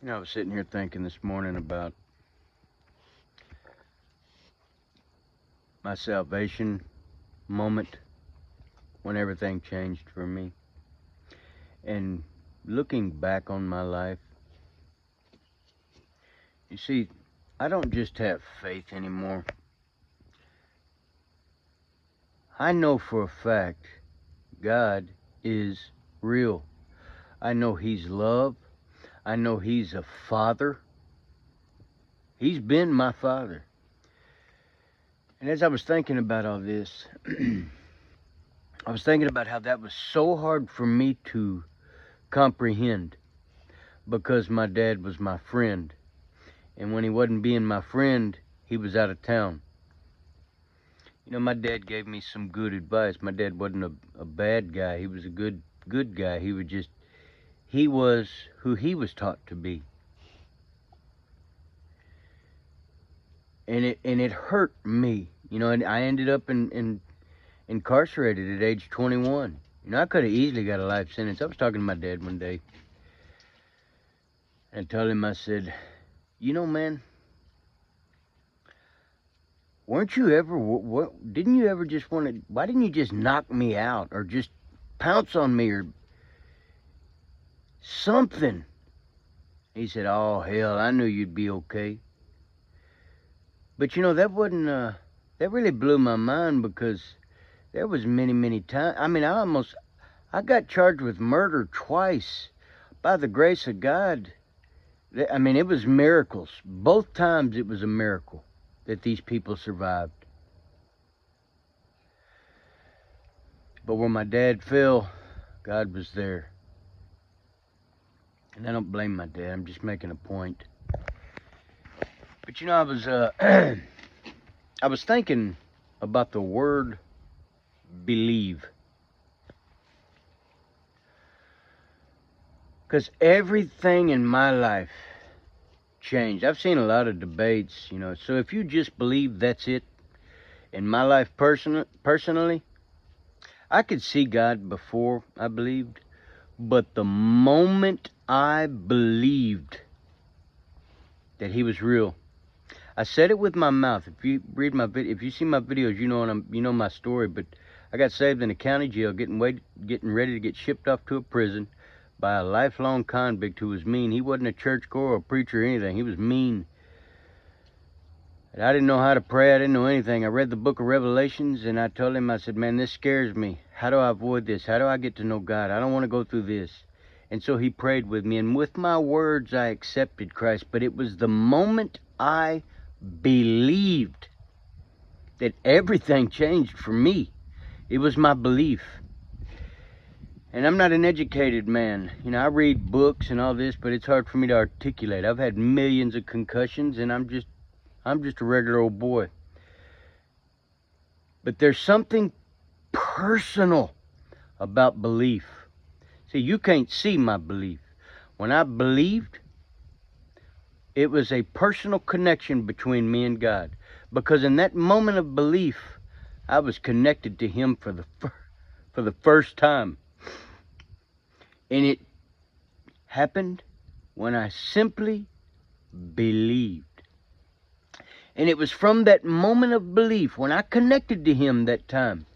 I was sitting here thinking this morning about my salvation moment when everything changed for me. And looking back on my life, you see, I don't just have faith anymore. I know for a fact God is real. I know He's love. I know He's a father. He's been my father. And as I was thinking about all this, I was thinking about how that was so hard for me to comprehend because my dad was my friend. And when he wasn't being my friend, he was out of town. You know, my dad gave me some good advice. My dad wasn't a bad guy. He was a good guy. He was who he was taught to be. And it hurt me. You know, and I ended up incarcerated at age 21. You know, I could have easily got a life sentence. I was talking to my dad one day and told him, I said, you know, man, weren't you ever, didn't you ever just want to, why didn't you just knock me out or just pounce on me or something? He said, oh, hell, I knew you'd be okay. But, you know, that wasn't, that really blew my mind because there was many times. I mean, I got charged with murder twice by the grace of God. I mean, it was miracles. Both times it was a miracle that these people survived. But when my dad fell, God was there. And I don't blame my dad. I'm just making a point. But you know, I was thinking about the word believe. Because everything in my life changed. I've seen a lot of debates, you know. So if you just believe, that's it. In my life personally, I could see God before I believed. But the moment I believed that He was real, I said it with my mouth. If you read my if you see my videos, you know my story. But I got saved in a county jail, getting ready to get shipped off to a prison by a lifelong convict who was mean. He wasn't a churchgoer or a preacher or anything. He was mean. And I didn't know how to pray. I didn't know anything. I read the book of Revelations, and I told him, I said, man, this scares me. How do I avoid this? How do I get to know God? I don't want to go through this. And so he prayed with me, and with my words, I accepted Christ. But it was the moment I believed that everything changed for me. It was my belief. And I'm not an educated man. You know, I read books and all this, but it's hard for me to articulate. I've had millions of concussions, and I'm just a regular old boy. But there's something personal about belief. See, you can't see my belief. When I believed, it was a personal connection between me and God. Because in that moment of belief, I was connected to Him for the first time. And it happened when I simply believed. And it was from that moment of belief, when I connected to Him that time,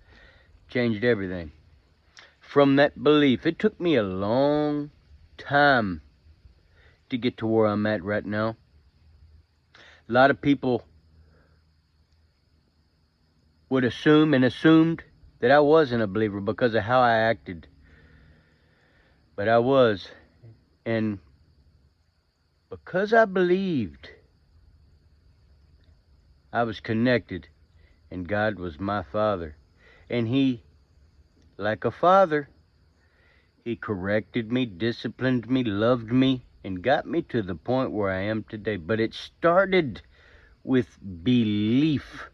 changed everything. From that belief, it took me a long time to get to where I'm at right now. A lot of people would assume and assumed that I wasn't a believer because of how I acted. But I was. And because I believed, I was connected. And God was my Father. And He, like a father, He corrected me, disciplined me, loved me, and got me to the point where I am today. But it started with belief.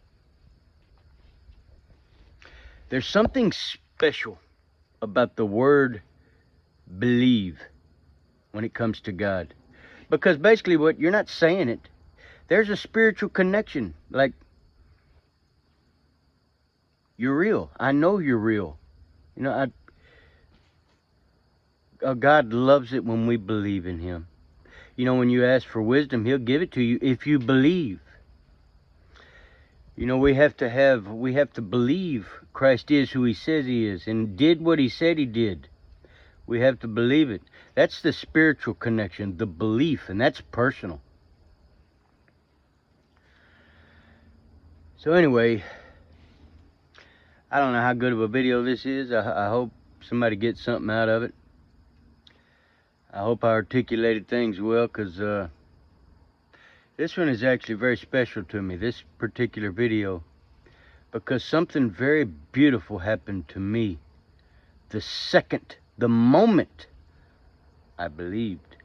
There's something special about the word believe when it comes to God. Because basically what you're not saying it. There's a spiritual connection. Like, you're real. I know you're real. You know, God loves it when we believe in Him. You know, when you ask for wisdom, he'll give it to you if you believe. You know, we have to believe Christ is who he says he is and did what he said he did. We have to believe it. That's the spiritual connection, the belief, and that's personal. So anyway, I don't know how good of a video this is. I hope somebody gets something out of it. I hope I articulated things well, because this one is actually very special to me, this particular video, because something very beautiful happened to me the moment I believed.